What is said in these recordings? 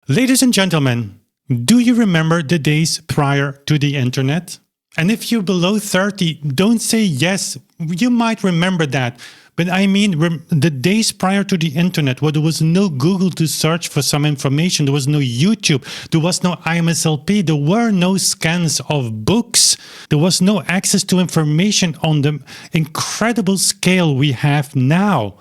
Ladies and gentlemen, do you remember the days prior to the internet? And if you're below 30, don't say yes. You might remember that. But I mean, the days prior to the internet, where there was no Google to search for some information, there was no YouTube, there was no IMSLP, there were no scans of books, there was no access to information on the incredible scale we have now.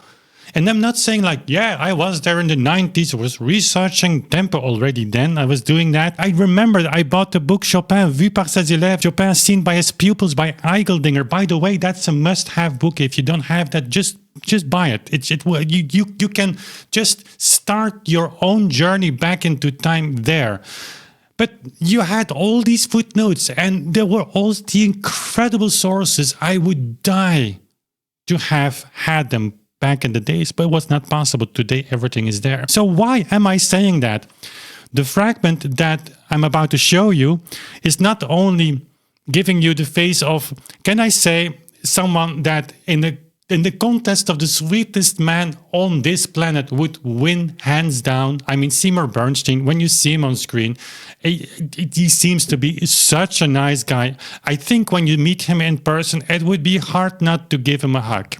And I'm not saying like, yeah, I was there in the 90s, I was researching tempo already then, I was doing that. I remember I bought the book Chopin, vu par ses élèves, Chopin seen by his pupils by Eigeldinger. By the way, that's a must-have book. If you don't have that, just buy it. You can just start your own journey back into time there. But you had all these footnotes and there were all the incredible sources. I would die to have had them back in the days, but it was not possible. Today, everything is there. So why am I saying that? The fragment that I'm about to show you is not only giving you the face of, can I say, someone that in the contest of the sweetest man on this planet would win hands down. I mean, Seymour Bernstein, when you see him on screen, he seems to be such a nice guy. I think when you meet him in person, it would be hard not to give him a hug.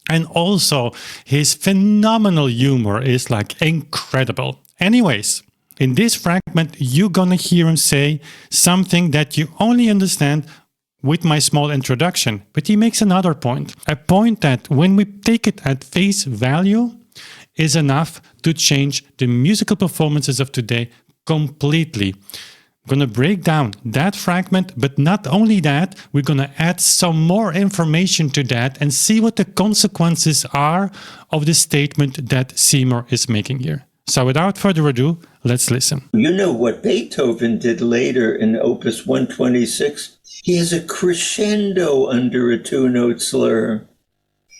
And also, his phenomenal humor is like incredible. Anyways, in this fragment, you're gonna hear him say something that you only understand with my small introduction. But he makes another point. A point that, when we take it at face value, is enough to change the musical performances of today completely. Going to break down that fragment, but not only that, we're going to add some more information to that and see what the consequences are of the statement that Seymour is making here. So without further ado, let's listen. You know what Beethoven did later in Opus 126? He has a crescendo under a two-note slur.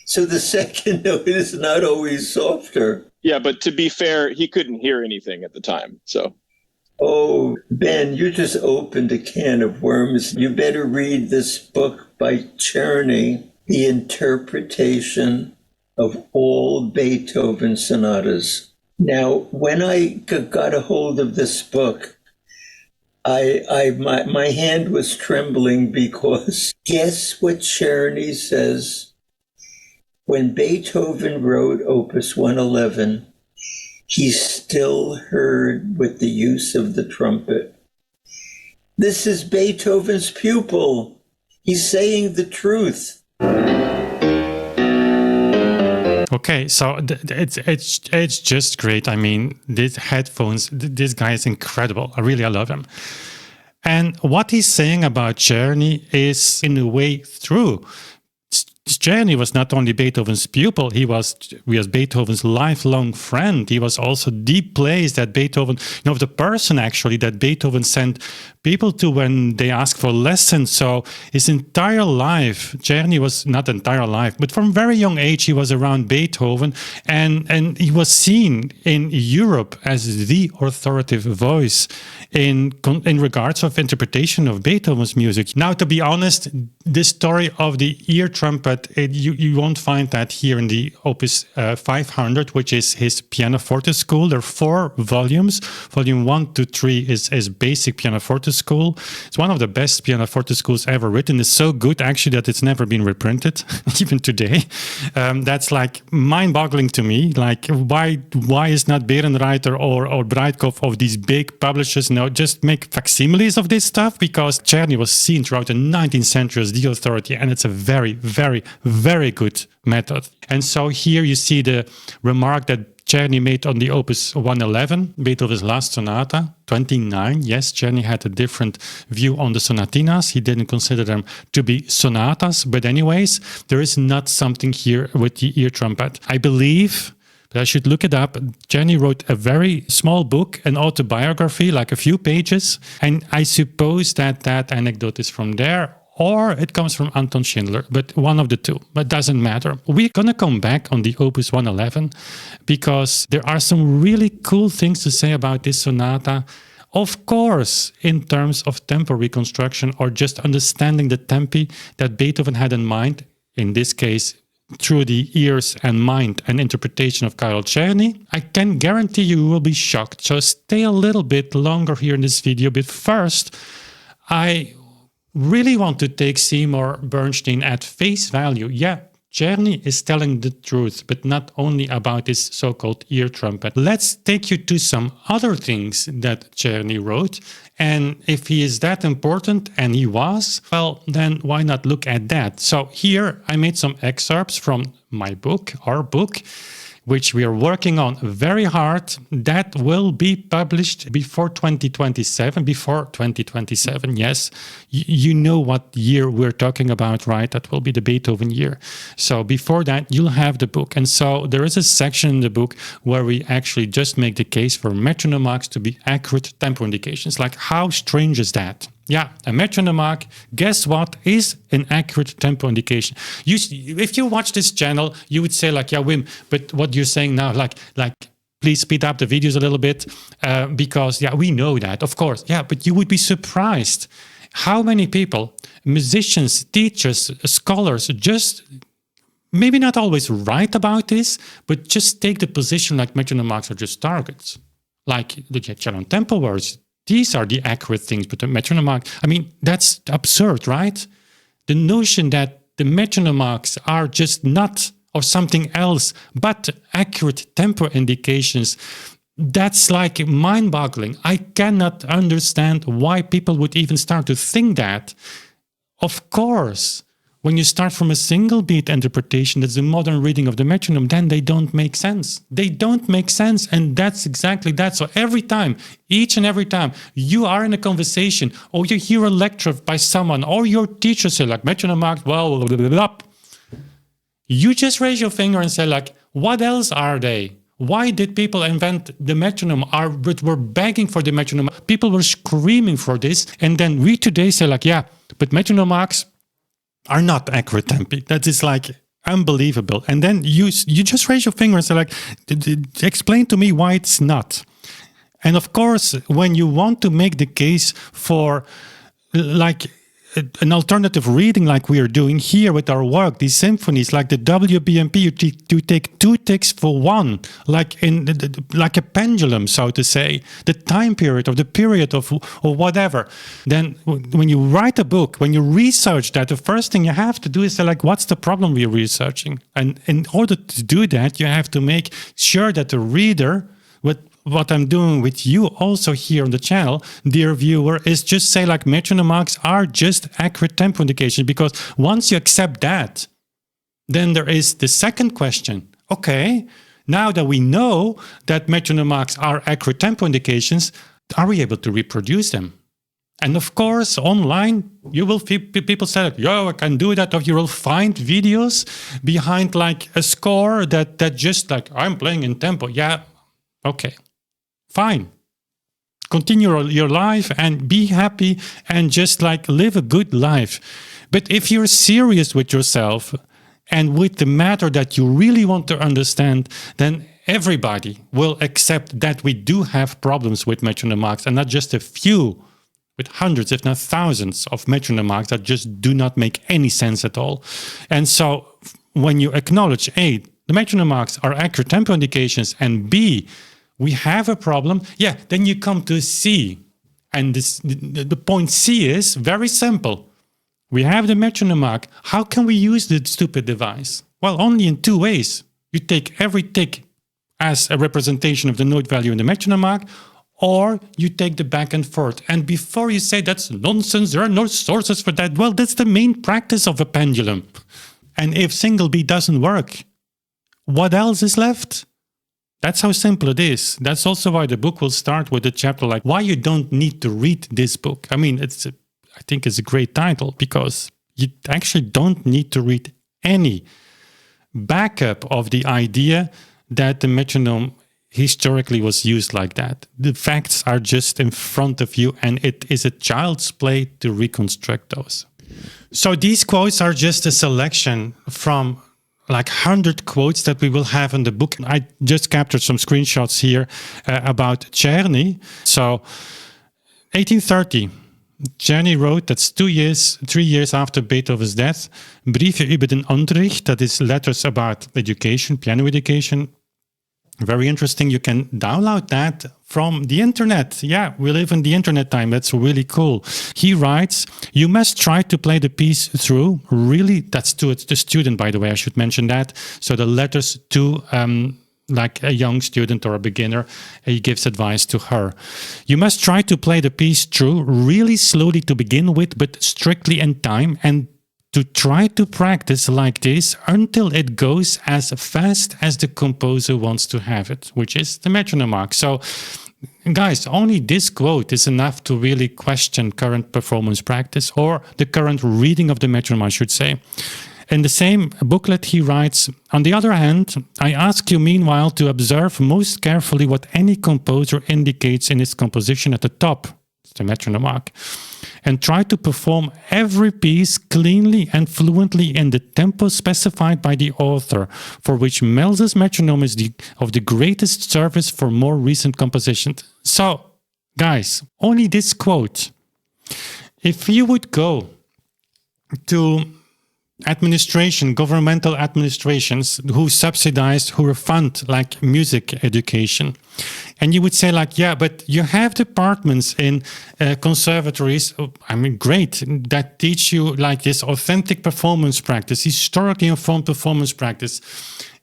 So the second note is not always softer. Yeah, but to be fair, he couldn't hear anything at the time, so... Oh, Ben, you just opened a can of worms. You better read this book by Cherney, The Interpretation of All Beethoven Sonatas. Now, when I got a hold of this book, my hand was trembling because guess what Cherney says? When Beethoven wrote Opus 111, he still heard with the use of the trumpet. This is Beethoven's pupil. He's saying the truth. Okay, so it's just great. I mean, these headphones, this guy is incredible. I love him. And what he's saying about Czerny is in a way true. Czerny was not only Beethoven's pupil, he was Beethoven's lifelong friend. He was also the place that Beethoven, the person actually that Beethoven sent people to when they asked for lessons. So his entire life, Czerny was not entire life, but from very young age, he was around Beethoven and he was seen in Europe as the authoritative voice in regards of interpretation of Beethoven's music. Now, to be honest, this story of the ear trumpet, you won't find that here in the Opus 500, which is his pianoforte school. There are 4 volumes. Volume 1 to 3 is basic pianoforte school. It's one of the best pianoforte schools ever written. It's so good, actually, that it's never been reprinted, even today. That's like mind-boggling to me. Like, why is not Berenreiter or Breitkopf of these big publishers just make facsimiles of this stuff? Because Czerny was seen throughout the 19th century as the authority, and it's a very, very, very good method. And so here you see the remark that Czerny made on the Opus 111, Beethoven's last sonata, 29. Yes, Czerny had a different view on the sonatinas. He didn't consider them to be sonatas. But anyways, there is not something here with the ear trumpet. I believe, but I should look it up, Czerny wrote a very small book, an autobiography, like a few pages. And I suppose that anecdote is from there, or it comes from Anton Schindler, but one of the two, but doesn't matter. We're gonna come back on the Opus 111 because there are some really cool things to say about this sonata. Of course, in terms of tempo reconstruction or just understanding the tempi that Beethoven had in mind, in this case, through the ears and mind and interpretation of Carl Czerny, I can guarantee you will be shocked. So stay a little bit longer here in this video. But first, I really want to take Seymour Bernstein at face value. Yeah, Czerny is telling the truth, but not only about his so-called ear trumpet. Let's take you to some other things that Czerny wrote. And if he is that important, and he was, well, then why not look at that? So here I made some excerpts from my book, our book, which we are working on very hard. That will be published before 2027, yes. You know what year we're talking about, right? That will be the Beethoven year. So before that, you'll have the book. And so there is a section in the book where we actually just make the case for metronome marks to be accurate tempo indications. Like, how strange is that? Yeah, a metronome mark, guess what, is an accurate tempo indication. If you watch this channel, you would say like, yeah, Wim, but what you're saying now, like please speed up the videos a little bit, because, yeah, we know that, of course. Yeah, but you would be surprised how many people, musicians, teachers, scholars, just maybe not always right about this, but just take the position like metronome marks are just targets. Like the cello tempo words, these are the accurate things, but the metronome mark, I mean, that's absurd, right? The notion that the metronome marks are just not, or something else, but accurate tempo indications, that's like mind-boggling. I cannot understand why people would even start to think that. Of course, when you start from a single beat interpretation, that's a modern reading of the metronome, then they don't make sense. They don't make sense, and that's exactly that. So every time, each and every time, you are in a conversation, or you hear a lecture by someone, or your teacher say like, metronome marks, well, blah, blah, blah, you just raise your finger and say like, what else are they? Why did people invent the metronome? We're begging for the metronome. People were screaming for this, and then we today say like, yeah, but metronome marks are not accurate tempi. That is like unbelievable. And then you just raise your finger and say like, explain to me why it's not. And of course, when you want to make the case for like an alternative reading like we are doing here with our work, these symphonies, like the WBMP, you take two ticks for one, like like a pendulum, so to say, the time period or the period of or whatever. Then when you write a book, when you research that, the first thing you have to do is say like, what's the problem we're researching? And in order to do that, you have to make sure that the reader, what I'm doing with you also here on the channel, dear viewer, is just say like metronome marks are just accurate tempo indications, because once you accept that, then there is the second question. Okay, now that we know that metronome marks are accurate tempo indications, are we able to reproduce them? And of course, online, you will people say like, yo, I can do that, or you will find videos behind like a score that just like, I'm playing in tempo. Yeah, okay. Fine. Continue your life and be happy and just like live a good life. But if you're serious with yourself and with the matter that you really want to understand, then everybody will accept that we do have problems with metronome marks, and not just a few, with hundreds, if not thousands of metronome marks that just do not make any sense at all. And so when you acknowledge, A, the metronome marks are accurate tempo indications, and B, we have a problem, yeah, then you come to C. And the point C is very simple. We have the metronome mark. How can we use the stupid device? Well, only in two ways. You take every tick as a representation of the note value in the metronome mark, or you take the back and forth. And before you say that's nonsense, there are no sources for that, well, that's the main practice of a pendulum. And if single beat doesn't work, what else is left? That's how simple it is. That's also why the book will start with a chapter like why you don't need to read this book. I mean, I think it's a great title, because you actually don't need to read any backup of the idea that the metronome historically was used like that. The facts are just in front of you, and it is a child's play to reconstruct those. So these quotes are just a selection from like 100 quotes that we will have in the book. I just captured some screenshots here about Czerny. So 1830, Czerny wrote, that's 3 years after Beethoven's death, Brieven über den Unterricht, that is letters about education, piano education. Very interesting. You can download that from the internet. Yeah, we live in the internet time. That's really cool. He writes, you must try to play the piece through. Really, that's to the student, by the way, I should mention that. So the letters to like a young student or a beginner, he gives advice to her. You must try to play the piece through really slowly to begin with, but strictly in time, and to try to practice like this until it goes as fast as the composer wants to have it, which is the metronome mark. So, guys, only this quote is enough to really question current performance practice, or the current reading of the metronome, I should say. In the same booklet, he writes, on the other hand, I ask you meanwhile to observe most carefully what any composer indicates in his composition at the top, the metronome mark, and try to perform every piece cleanly and fluently in the tempo specified by the author, for which Mels's metronome is of the greatest service for more recent compositions. So, guys, only this quote. If you would go to governmental administrations who subsidize, who fund like music education, and you would say like, yeah, but you have departments in conservatories, I mean, great, that teach you like this authentic performance practice, historically informed performance practice.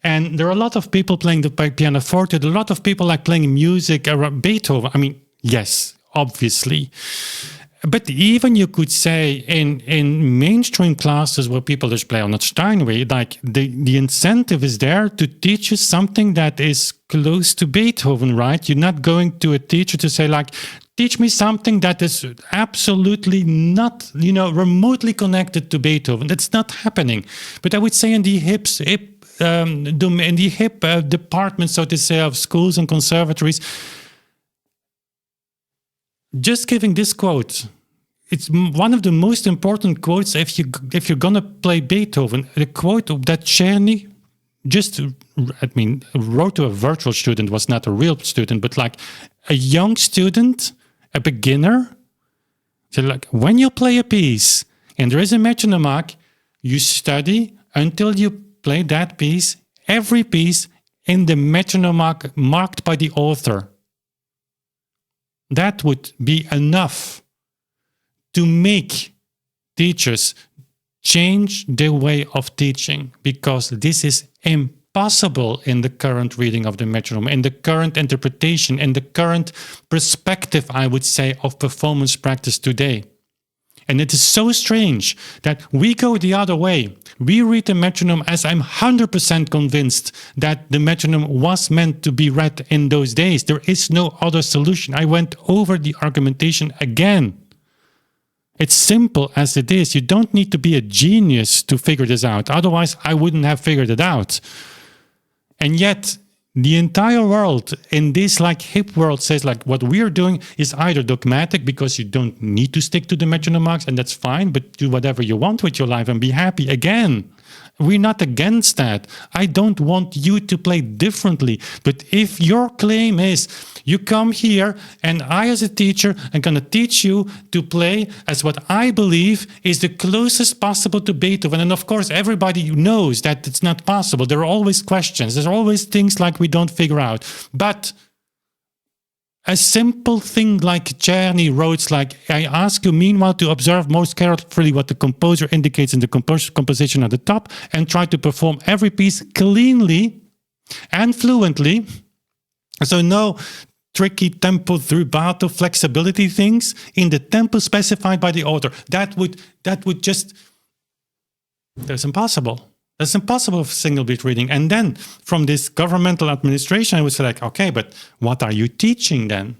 And there are a lot of people playing the pianoforte, a lot of people like playing music, Beethoven. I mean, yes, obviously. But even you could say in mainstream classes where people just play on a Steinway, like the incentive is there to teach you something that is close to Beethoven, right? You're not going to a teacher to say like, teach me something that is absolutely not, remotely connected to Beethoven. That's not happening. But I would say in the hip department, so to say, of schools and conservatories, just giving this quote, it's one of the most important quotes if you're gonna play Beethoven. The quote that Czerny wrote to a virtual student, was not a real student, but like a young student, a beginner. So like, when you play a piece and there is a metronome mark, you study until you play that piece, every piece in the metronome mark marked by the author. That would be enough to make teachers change their way of teaching, because this is impossible in the current reading of the metronome, in the current interpretation, in the current perspective, I would say, of performance practice today. And it is so strange that we go the other way. We read the metronome as I'm 100% convinced that the metronome was meant to be read in those days. There is no other solution. I went over the argumentation again. It's simple as it is. You don't need to be a genius to figure this out. Otherwise, I wouldn't have figured it out. And yet, the entire world in this like hip world says like what we're doing is either dogmatic because you don't need to stick to the metronome marks, and that's fine, but do whatever you want with your life and be happy. Again, we're not against that. I don't want you to play differently. But if your claim is you come here and I as a teacher am going to teach you to play as what I believe is the closest possible to Beethoven. And of course, everybody knows that it's not possible. There are always questions. There's always things like we don't figure out. But a simple thing like Czerny wrote, like, I ask you meanwhile to observe most carefully what the composer indicates in the composition at the top and try to perform every piece cleanly and fluently. So no tricky tempo rubato flexibility things in the tempo specified by the author. That would just, that's impossible. That's impossible for single beat reading. And then from this governmental administration, I would say like, okay, but what are you teaching then?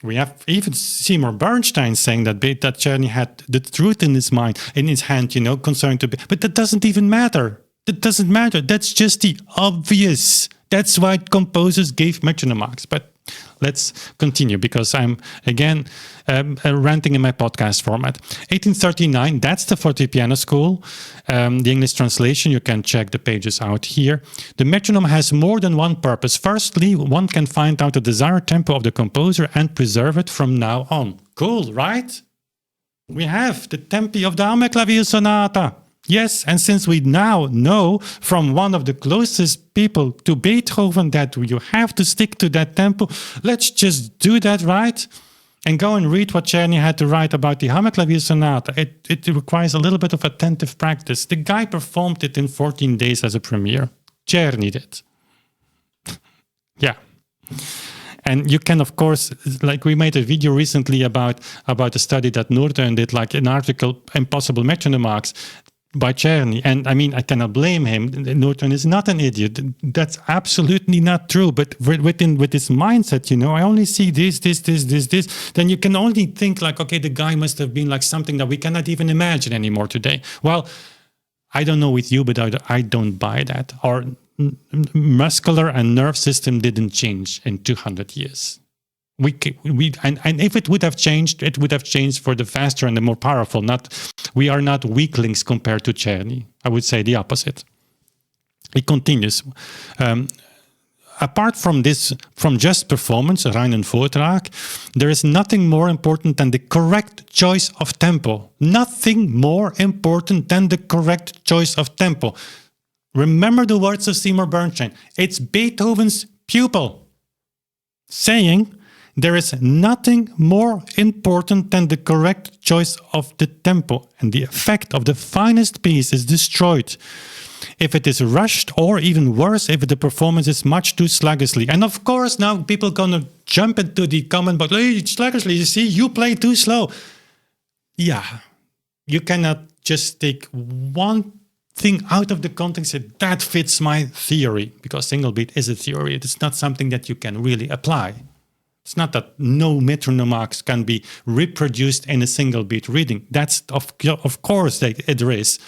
We have even Seymour Bernstein saying that Czerny had the truth in his mind, in his hand, concerning to, but that doesn't even matter. That doesn't matter. That's just the obvious. That's why composers gave metronome marks. But let's continue, because I'm, again, ranting in my podcast format. 1839, that's the fortepiano school. The English translation, you can check the pages out here. The metronome has more than one purpose. Firstly, one can find out the desired tempo of the composer and preserve it from now on. Cool, right? We have the tempi of the Hammerklavier Sonata. Yes, and since we now know from one of the closest people to Beethoven that you have to stick to that tempo, let's just do that, right? And go and read what Czerny had to write about the Hammerklavier Sonata. It requires a little bit of attentive practice. The guy performed it in 14 days as a premiere. Czerny did. Yeah. And you can, of course, like we made a video recently about a study that Norton did, like an article, Impossible Metronome Marks, by Czerny. And I mean, I cannot blame him. Norton is not an idiot. That's absolutely not true. But with this mindset, you know, I only see this, then you can only think like, okay, the guy must have been like something that we cannot even imagine anymore today. Well, I don't know with you, but I don't buy that. Our muscular and nerve system didn't change in 200 years. And if it would have changed, it would have changed for the faster and the more powerful. We are not weaklings compared to Czerny. I would say the opposite. He continues. Apart from this, from just performance, rein en voordrag, there is nothing more important than the correct choice of tempo. Nothing more important than the correct choice of tempo. Remember the words of Seymour Bernstein. It's Beethoven's pupil saying, there is nothing more important than the correct choice of the tempo, and the effect of the finest piece is destroyed if it is rushed, or even worse, if the performance is much too sluggishly. And of course, now people gonna jump into the comment, but hey, sluggishly, you see, you play too slow. Yeah, you cannot just take one thing out of the context and say, that fits my theory, because single beat is a theory. It's not something that you can really apply. It's not that no metronome marks can be reproduced in a single beat reading. That's of course there is.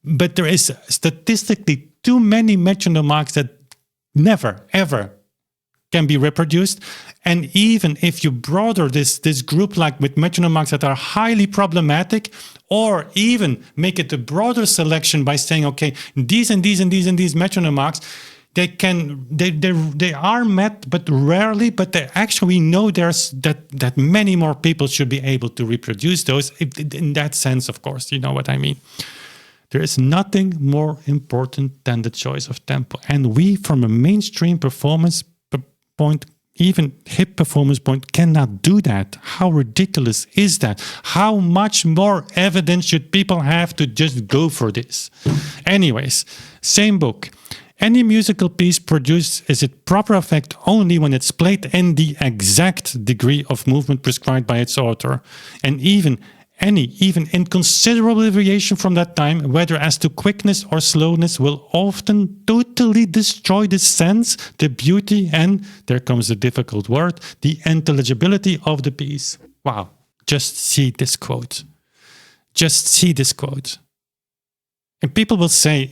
But there is statistically too many metronome marks that never, ever can be reproduced. And even if you broaden this group like with metronome marks that are highly problematic, or even make it a broader selection by saying, okay, these and these and these and these metronome marks, they are met, but rarely. But they actually know there's that many more people should be able to reproduce those. In that sense, of course, you know what I mean. There is nothing more important than the choice of tempo, and we, from a mainstream performance point, even hip performance point, cannot do that. How ridiculous is that? How much more evidence should people have to just go for this? Anyways, same book. Any musical piece produced is its proper effect only when it's played in the exact degree of movement prescribed by its author. And even inconsiderable deviation from that time, whether as to quickness or slowness, will often totally destroy the sense, the beauty, and, there comes the difficult word, the intelligibility of the piece. Wow. Just see this quote. Just see this quote. And people will say,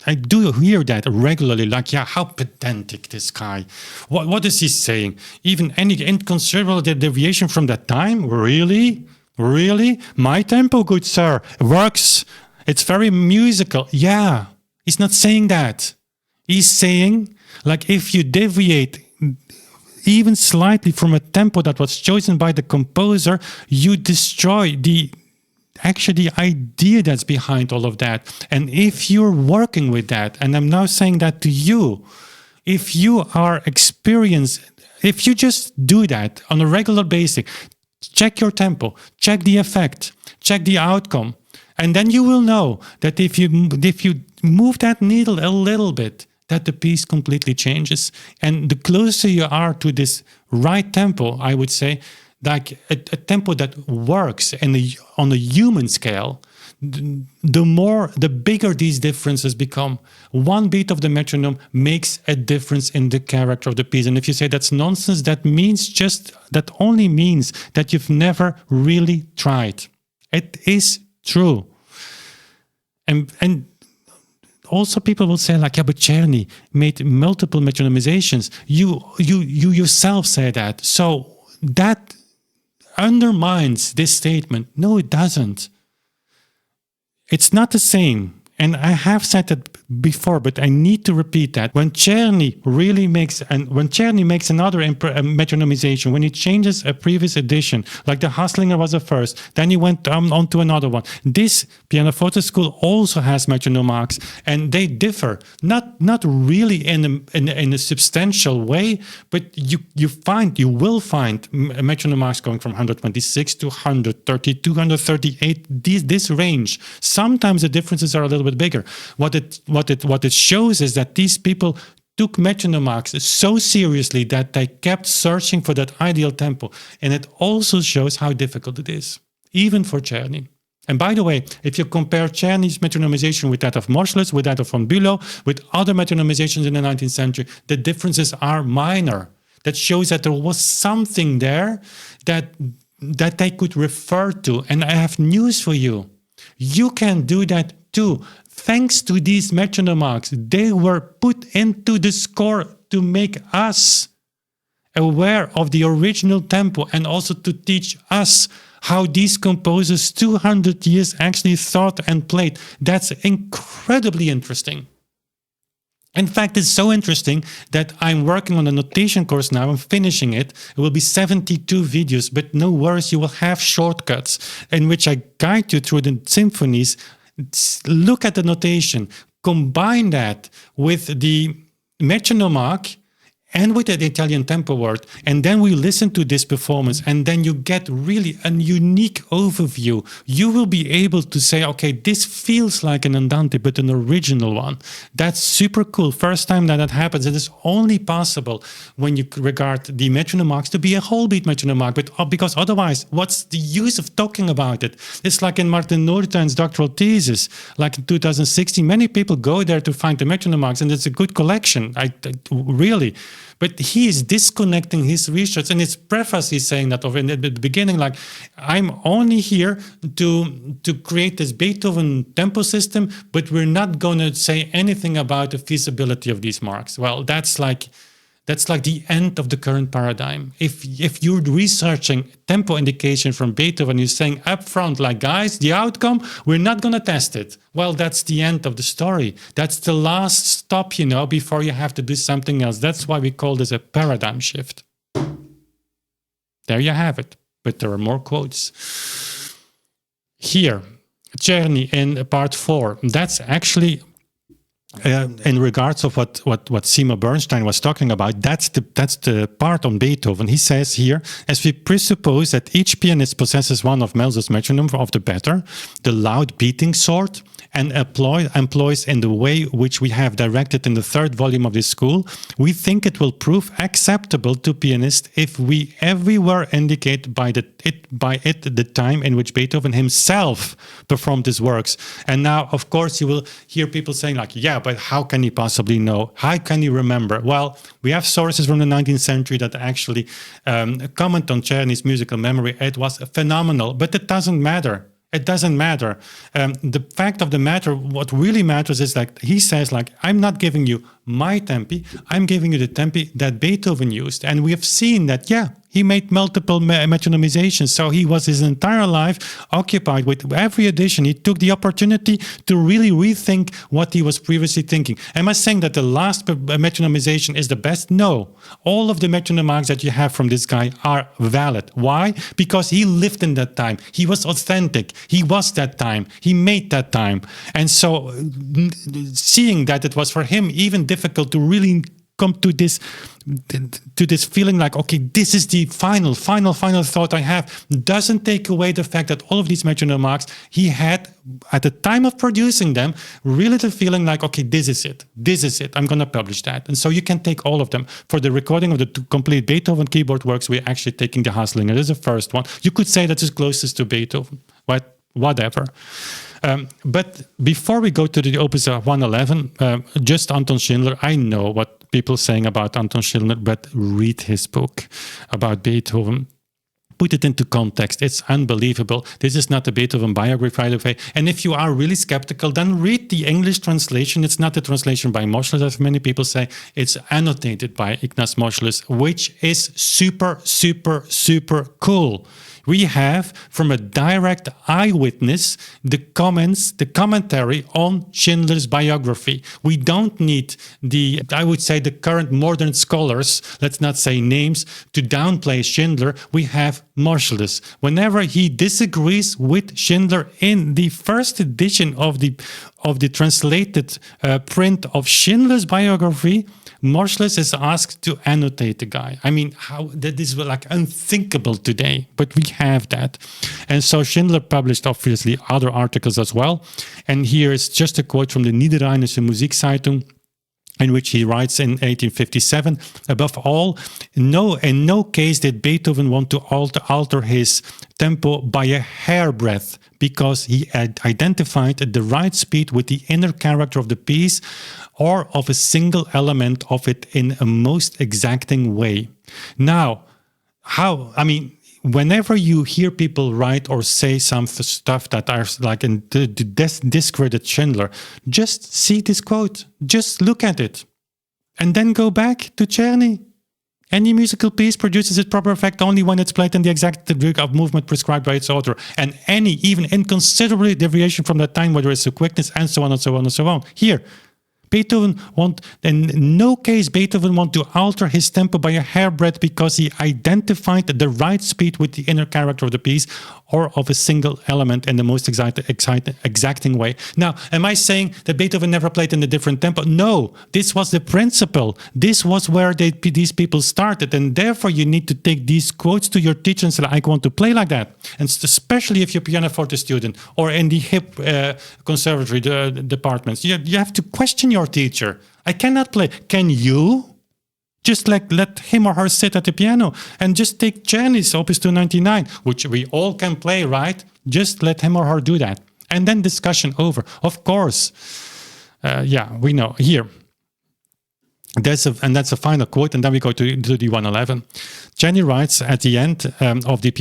I do hear that regularly, like, yeah, how pedantic this guy. What is he saying? Even any inconsiderable deviation from that time? Really? Really? My tempo, good sir, works. It's very musical. Yeah, he's not saying that. He's saying, like, if you deviate even slightly from a tempo that was chosen by the composer, you destroy the idea that's behind all of that. And if you're working with that, and I'm now saying that to you, if you are experienced, if you just do that on a regular basis, check your tempo, check the effect, check the outcome, and then you will know that if you move that needle a little bit, that the piece completely changes. And the closer you are to this right tempo, I would say, like a tempo that works on a human scale, the bigger these differences become. One beat of the metronome makes a difference in the character of the piece. And if you say that's nonsense, that only means that you've never really tried. It is true. And also people will say like, yeah, but Czerny made multiple metronomizations. You yourself say that. So that undermines this statement. No, it doesn't. It's not the same. And I have said that before, but I need to repeat that. When Czerny really makes, and when Czerny makes another metronomization, when he changes a previous edition, like the Haslinger was the first, then he went on to another one. This pianoforte school also has metronome marks, and they differ, not really in a substantial way, but you will find metronome marks going from 126 to 130, 238, this range. Sometimes the differences are a little bit bigger. What it shows is that these people took metronome marks so seriously that they kept searching for that ideal tempo, and it also shows how difficult it is, even for Czerny. And by the way, if you compare Czerny's metronomization with that of Moscheles, with that of von Bülow, with other metronomizations in the 19th century, the differences are minor. That shows that there was something there that they could refer to. And I have news for you. You can do that too. Thanks to these metronome marks, they were put into the score to make us aware of the original tempo and also to teach us how these composers 200 years actually thought and played. That's incredibly interesting. In fact, it's so interesting that I'm working on a notation course now. I'm finishing it. It will be 72 videos, but no worries, you will have shortcuts in which I guide you through the symphonies. Look at the notation, combine that with the metronome mark and with the Italian tempo word, and then we listen to this performance, and then you get really a unique overview. You will be able to say, okay, this feels like an andante, but an original one. That's super cool. First time that happens, it is only possible when you regard the metronome marks to be a whole beat metronome mark, but because otherwise, what's the use of talking about it? It's like in Martin Noortuin's doctoral thesis, like in 2016, many people go there to find the metronome marks, and it's a good collection, really. But he is disconnecting his research. In his preface, he's saying that in the beginning, like, I'm only here to create this Beethoven tempo system, but we're not going to say anything about the feasibility of these marks. Well, that's like the end of the current paradigm. If you're researching tempo indication from Beethoven, you're saying up front, like, guys, the outcome, we're not going to test it. Well, that's the end of the story. That's the last stop, before you have to do something else. That's why we call this a paradigm shift. There you have it. But there are more quotes. Here, Czerny in part 4. That's actually... in regards of what Seymour Bernstein was talking about, that's the part on Beethoven. He says here, as we presuppose that each pianist possesses one of Mels's metronome of the better, the loud beating sort, and employs in the way which we have directed in the 3rd volume of this school, we think it will prove acceptable to pianists if we everywhere indicate by it the time in which Beethoven himself performed his works. And now, of course, you will hear people saying like, yeah, but how can he possibly know? How can he remember? Well, we have sources from the 19th century that actually comment on Czerny's musical memory. It was phenomenal, but it doesn't matter. It doesn't matter. The fact of the matter, what really matters is like he says, like, I'm not giving you my tempi, I'm giving you the tempi that Beethoven used. And we have seen that, yeah, he made multiple metronomizations. So he was his entire life occupied with every edition. He took the opportunity to really rethink what he was previously thinking. Am I saying that the last metronomization is the best? No. All of the metronome marks that you have from this guy are valid. Why? Because he lived in that time. He was authentic. He was that time. He made that time. And so seeing that it was for him even difficult to really come to this feeling like, okay, this is the final thought I have, doesn't take away the fact that all of these metronome marks, he had, at the time of producing them, really the feeling like, okay, this is it, I'm going to publish that. And so you can take all of them. For the recording of the complete Beethoven keyboard works, we're actually taking the Haslinger. This is the first one. You could say that's closest to Beethoven, but whatever. But before we go to the Opus 111, just Anton Schindler, I know what people are saying about Anton Schindler, but read his book about Beethoven. put it into context. It's unbelievable. This is not a Beethoven biography, by the way. And if you are really skeptical, then read the English translation. It's not a translation by Moscheles, as many people say. It's annotated by Ignaz Moscheles, which is super, super, super cool. We have, from a direct eyewitness, the commentary on Schindler's biography. We don't need I would say, the current modern scholars, let's not say names, to downplay Schindler. We have Moscheles. Whenever he disagrees with Schindler in the first edition of the translated print of Schindler's biography, Moscheles is asked to annotate the guy. I mean, how that is like unthinkable today, but we have that. And so Schindler published, obviously, other articles as well. And here is just a quote from the Niederrheinische Musikszeitung, in which he writes in 1857, above all, in no case did Beethoven want to alter his tempo by a hairbreadth, because he had identified the right speed with the inner character of the piece or of a single element of it in a most exacting way. Now, whenever you hear people write or say some stuff that are like in discredit Schindler, just see this quote, just look at it, and then go back to Czerny. Any musical piece produces its proper effect only when it's played in the exact degree of movement prescribed by its author, and any, even inconsiderable deviation from that time, whether it's a quickness, and so on and so on and so on. Here, in no case Beethoven want to alter his tempo by a hairbreadth, because he identified the right speed with the inner character of the piece or of a single element in the most exacting way. Now, am I saying that Beethoven never played in a different tempo? No, this was the principle. This was where these people started, and therefore you need to take these quotes to your teacher and say, I want to play like that. And especially if you're a pianoforte student or in the hip conservatory departments, you have to question your teacher. I cannot play. Can you? Just let him or her sit at the piano and just take Czerny's Opus 299, which we all can play, right? Just let him or her do that. And then discussion over. Of course, we know. Here, that's a final quote, and then we go to the 111. Czerny writes at the end of the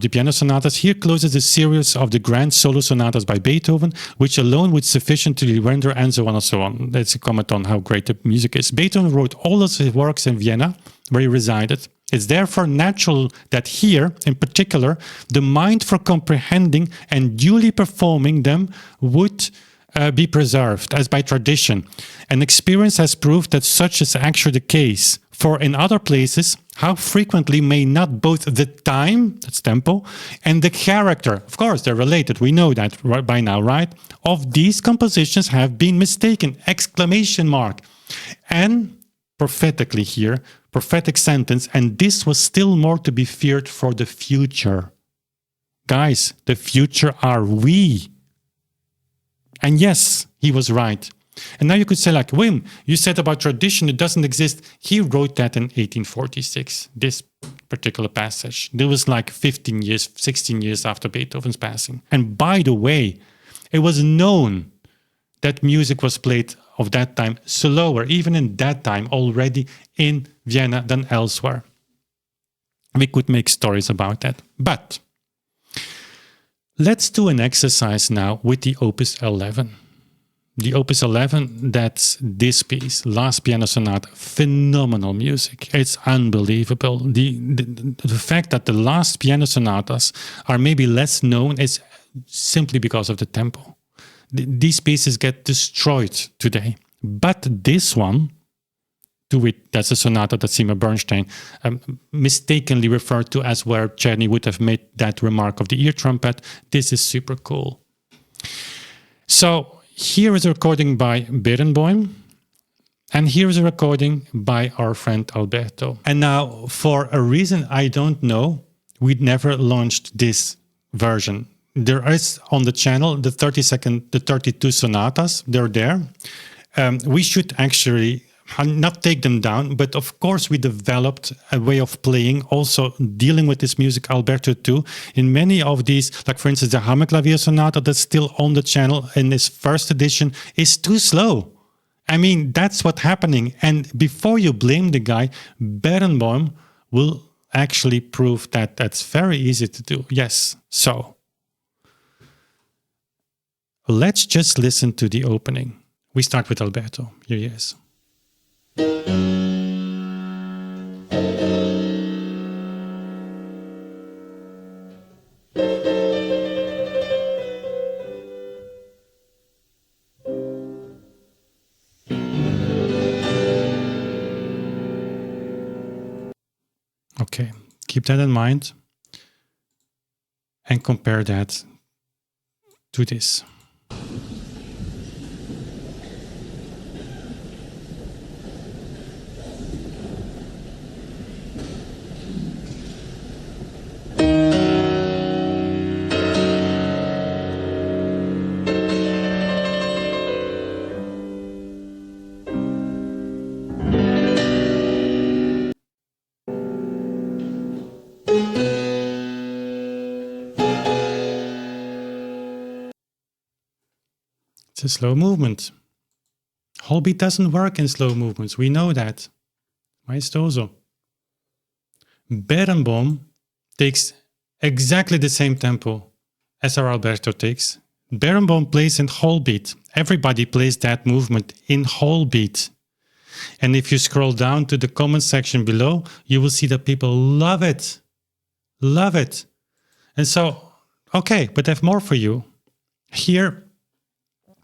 piano sonatas, here closes a series of the grand solo sonatas by Beethoven, which alone would sufficient to render, and so on and so on. That's a comment on how great the music is. Beethoven wrote all of his works in Vienna, where he resided. It's therefore natural that here, in particular, the mind for comprehending and duly performing them would be preserved, as by tradition. And experience has proved that such is actually the case. For in other places, how frequently may not both the time, that's tempo, and the character, of course they're related, we know that right by now, right, of these compositions have been mistaken, ! And prophetically here, prophetic sentence, and this was still more to be feared for the future. Guys, the future are we. And yes, he was right. And now you could say, like, Wim, you said about tradition, it doesn't exist. He wrote that in 1846, this particular passage. It was like 16 years after Beethoven's passing. And by the way, it was known that music was played of that time slower, even in that time, already in Vienna than elsewhere. We could make stories about that. But let's do an exercise now with the Opus 11. The Opus 11, that's this piece, Last Piano Sonata, phenomenal music. It's unbelievable. The fact that the last piano sonatas are maybe less known is simply because of the tempo. These pieces get destroyed today. But this one, that's a sonata that Seymour Bernstein mistakenly referred to as where Czerny would have made that remark of the ear trumpet. This is super cool. So here is a recording by Berenboim, and here is a recording by our friend Alberto. And now, for a reason I don't know, we'd never launched this version. There is on the channel the 32 sonatas, they're there. We should actually not take them down, but of course we developed a way of playing, also dealing with this music, Alberto too. In many of these, like for instance, the Hammerklavier Sonata that's still on the channel in this first edition is too slow. I mean, that's what's happening. And before you blame the guy, Berenboim will actually prove that that's very easy to do. Yes, so let's just listen to the opening. We start with Alberto. Here he is. Okay, keep that in mind and compare that to this. It's a slow movement. Whole beat doesn't work in slow movements. We know that. Maestoso. Berenbohm takes exactly the same tempo as our Alberto takes. Berenbohm plays in whole beat. Everybody plays that movement in whole beat. And if you scroll down to the comment section below, you will see that people love it. Love it. And so, okay, but I have more for you. Here,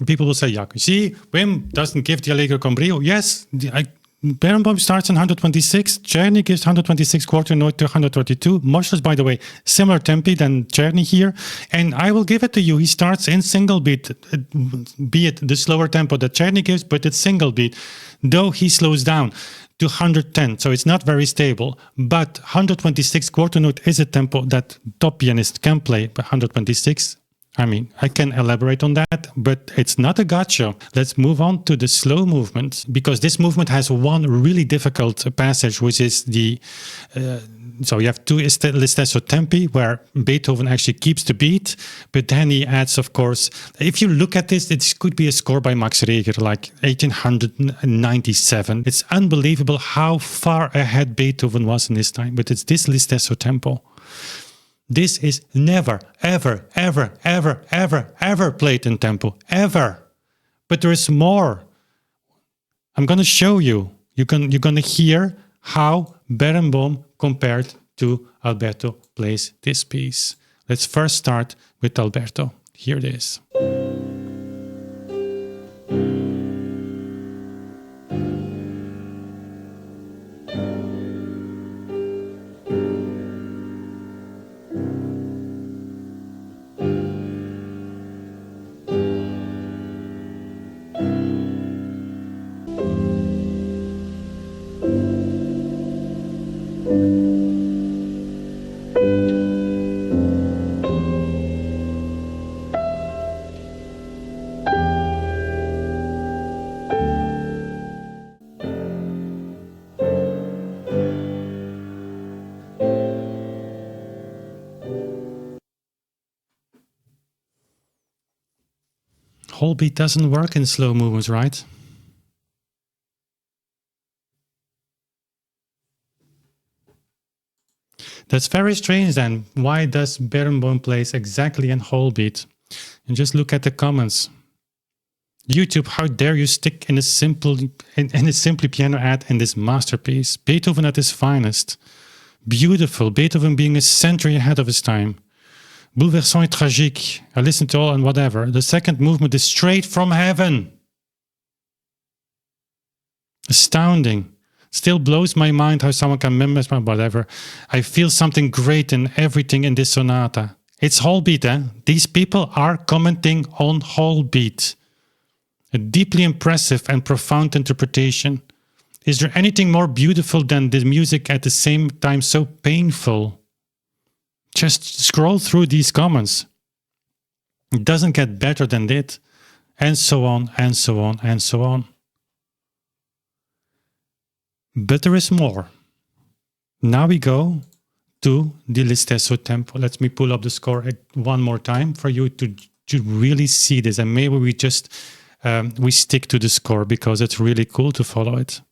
people will say, yeah, see, Wim doesn't give the Allegro con brio. Yes, Berenbohm starts on 126. Czerny gives 126 quarter note to 132. Moshes, by the way, similar tempi than Czerny here. And I will give it to you. He starts in single beat, be it the slower tempo that Czerny gives, but it's single beat. Though he slows down to 110, so it's not very stable. But 126 quarter note is a tempo that top pianist can play, but 126, I mean, I can elaborate on that, but it's not a gotcha. Let's move on to the slow movement, because this movement has one really difficult passage, which is the... so you have two Listesso tempi, where Beethoven actually keeps the beat, but then he adds, of course... If you look at this, it could be a score by Max Reger, like 1897. It's unbelievable how far ahead Beethoven was in this time, but it's this Listesso tempo. This is never, ever, ever, ever, ever, ever played in tempo. Ever. But there is more. I'm going to show you. You're going to hear how Berenbohm compared to Alberto plays this piece. Let's first start with Alberto. Here it is. Whole beat doesn't work in slow movements, right? That's very strange then. Why does Berenbohm plays exactly in whole beat? And just look at the comments. YouTube, how dare you stick in a simply piano ad in this masterpiece? Beethoven at his finest. Beautiful. Beethoven being a century ahead of his time. Bouleversant et tragique. I listen to all and whatever. The second movement is straight from heaven. Astounding. Still blows my mind how someone can memorize whatever. I feel something great in everything in this sonata. It's whole beat, eh? These people are commenting on whole beat. A deeply impressive and profound interpretation. Is there anything more beautiful than the music at the same time so painful? Just scroll through these comments. It doesn't get better than that. And so on, and so on, and so on. But there is more. Now we go to the Listesso tempo. Let me pull up the score one more time for you to really see this. And maybe we just we stick to the score because it's really cool to follow it.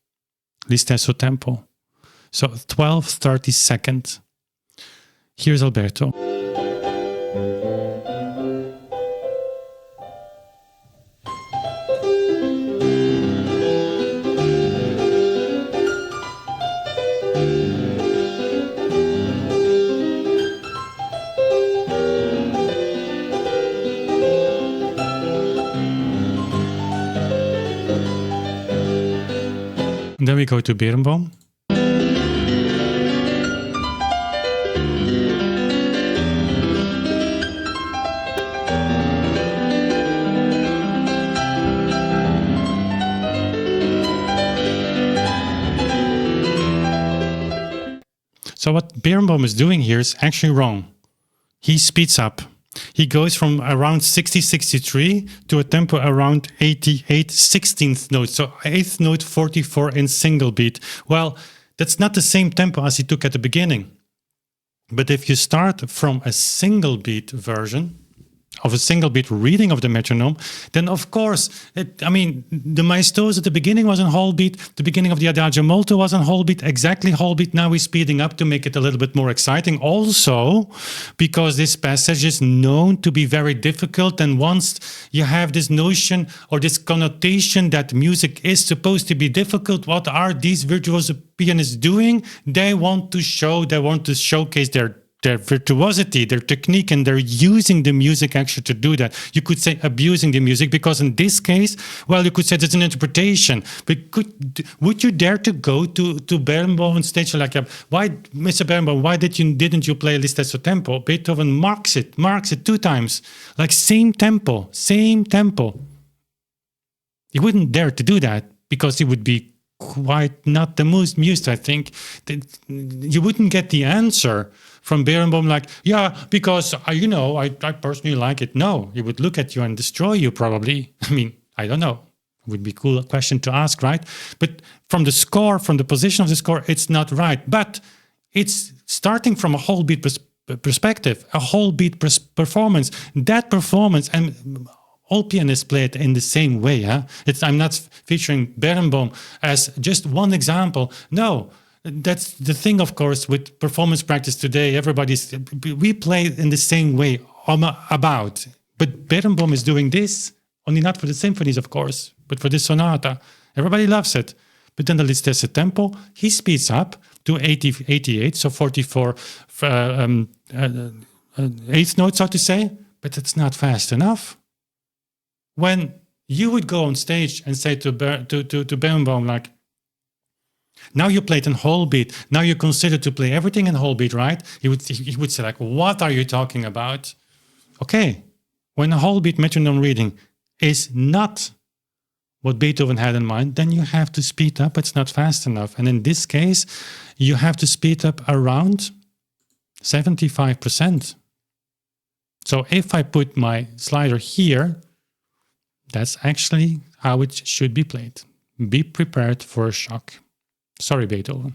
Listesso tempo. So 12/32. Here's Alberto. Then we go to Beerenboom. So what Beerenboom is doing here is actually wrong. He speeds up. He goes from around 60-63 to a tempo around 88 16th note. So 8th note 44 in single beat. Well, that's not the same tempo as he took at the beginning. But if you start from a single beat version, of a single beat reading of the metronome, then of course, the Maestoso at the beginning was in whole beat, the beginning of the Adagio Molto was in whole beat, exactly whole beat. Now we're speeding up to make it a little bit more exciting. Also, because this passage is known to be very difficult, and once you have this notion or this connotation that music is supposed to be difficult, what are these virtuoso pianists doing? They want to showcase their virtuosity, their technique, and they're using the music actually to do that. You could say abusing the music, because in this case, well, you could say it's an interpretation. But would you dare to go to Beerenboom on stage like, why, Mr. Beerenboom, why didn't you play l'Istesso tempo? Beethoven marks it 2 times, like same tempo. He wouldn't dare to do that, because he would be quite not the most amused, I think. You wouldn't get the answer from Beerenboom like, yeah, because I personally like it. No, he would look at you and destroy you probably. I don't know. It would be a cool question to ask, right? But from the score, from the position of the score, it's not right. But it's starting from a whole beat perspective, a whole beat performance. That performance, and all pianists play it in the same way. Huh? I'm not featuring Beerenboom as just one example. No. That's the thing, of course, with performance practice today. We play in the same way about. But Beerenboom is doing this, only not for the symphonies, of course, but for this sonata. Everybody loves it. But then the l'Istesso tempo, he speeds up to 88, so 44 eighth note, so to say, but it's not fast enough. When you would go on stage and say to Beerenboom, like, now you play it in whole beat. Now you consider to play everything in whole beat, right? He would say, like, what are you talking about? Okay, when a whole beat metronome reading is not what Beethoven had in mind, then you have to speed up. It's not fast enough. And in this case, you have to speed up around 75%. So if I put my slider here, that's actually how it should be played. Be prepared for a shock. Sorry, Beethoven.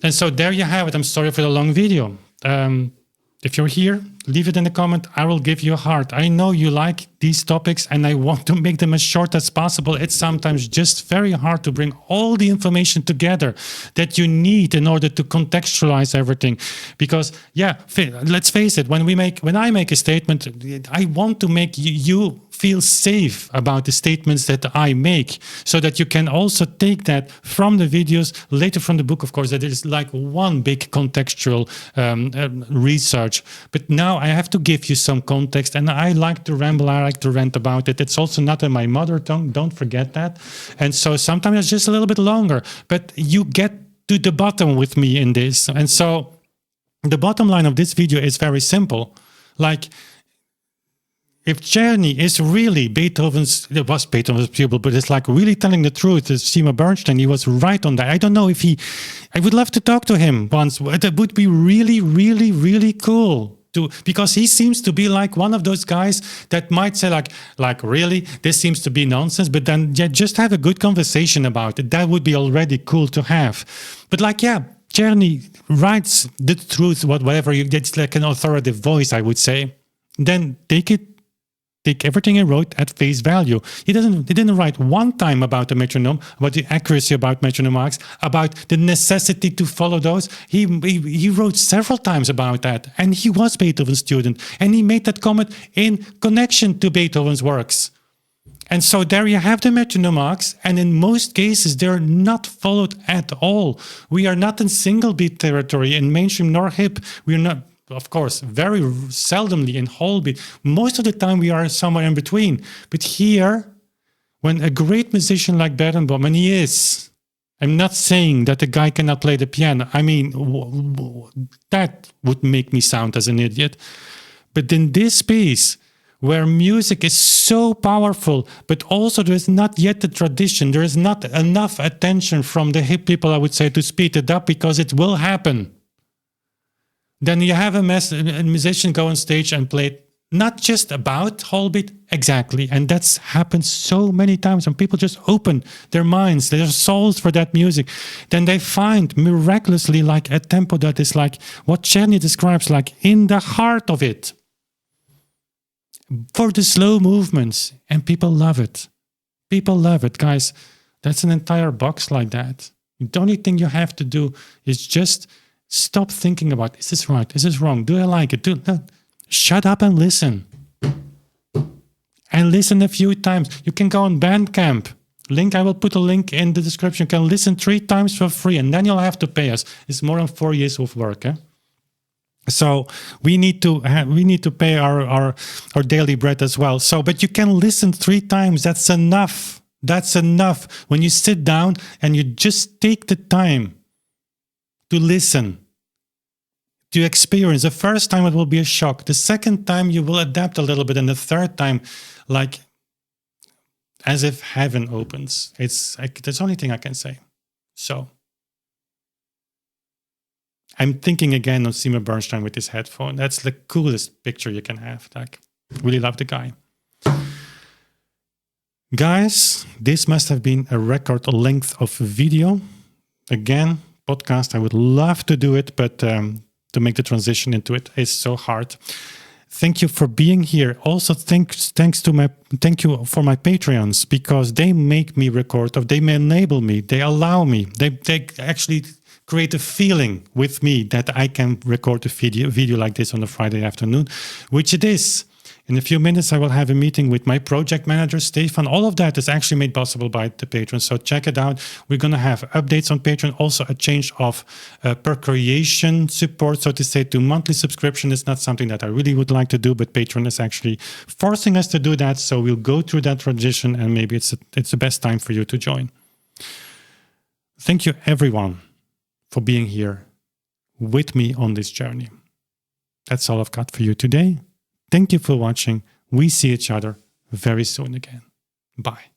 And so there you have it. I'm sorry for the long video. If you're here, leave it in the comment. I will give you a heart. I know you like these topics and I want to make them as short as possible. It's sometimes just very hard to bring all the information together that you need in order to contextualize everything. Because, yeah, let's face it, when I make a statement, I want to make you feel safe about the statements that I make, so that you can also take that from the videos, later from the book, of course, that is like one big contextual research. But now I have to give you some context, and I like to ramble, I like to rant about it. It's also not in my mother tongue, don't forget that. And so sometimes it's just a little bit longer, but you get to the bottom with me in this. And so the bottom line of this video is very simple. Like, if Czerny is really Beethoven's pupil, but it's like really telling the truth, Seymour Bernstein, he was right on that. I don't know if I would love to talk to him once. It would be really, really, really cool. Because he seems to be like one of those guys that might say like really, this seems to be nonsense, but then just have a good conversation about it. That would be already cool to have. But like, yeah, Czerny writes the truth, whatever, it's like an authoritative voice, I would say, then take everything he wrote at face value. He didn't write one time about the metronome, about the accuracy about metronome marks, about the necessity to follow those. He wrote several times about that, and he was Beethoven's student, and he made that comment in connection to Beethoven's works. And so there you have the metronome marks, and in most cases they're not followed at all. We are not in single beat territory in mainstream nor hip. We are not, of course, very seldomly in whole beat. Most of the time we are somewhere in between. But here, when a great musician like Beethoven, and he is, I'm not saying that the guy cannot play the piano. I mean, that would make me sound as an idiot. But in this piece, where music is so powerful, but also there is not yet a tradition, there is not enough attention from the hip people, I would say, to speed it up, because it will happen. Then you have a musician go on stage and play not just about whole beat, exactly, and that's happened so many times, and people just open their minds, their souls for that music. Then they find miraculously like a tempo that is like what Czerny describes, like in the heart of it, for the slow movements, and people love it. People love it, guys. That's an entire box like that. The only thing you have to do is just stop thinking about, is this right? Is this wrong? Do I like it? Shut up and listen. And listen a few times. You can go on Bandcamp. I will put a link in the description. You can listen 3 times for free, and then you'll have to pay us. It's more than 4 years of work, eh? So we need to pay our daily bread as well. So, but you can listen 3 times. That's enough. That's enough. When you sit down and you just take the time to listen, to experience. The first time it will be a shock. The second time you will adapt a little bit, and the third time, like as if heaven opens. That's the only thing I can say. So I'm thinking again of Seymour Bernstein with his headphone. That's the coolest picture you can have. Like, really love the guy. Guys, this must have been a record length of video. Again, podcast, I would love to do it, but to make the transition into it is so hard. Thank you for being here. Also, thank you for my Patreons, because they make me record, or they enable me, they allow me, they actually create a feeling with me that I can record a video like this on a Friday afternoon, which it is. In a few minutes, I will have a meeting with my project manager, Stefan. All of that is actually made possible by the patrons, so check it out. We're going to have updates on Patreon, also a change of per creation support, so to say, to monthly subscription. It's not something that I really would like to do, but Patreon is actually forcing us to do that, so we'll go through that transition, and maybe it's the best time for you to join. Thank you, everyone, for being here with me on this journey. That's all I've got for you today. Thank you for watching. We see each other very soon again. Bye.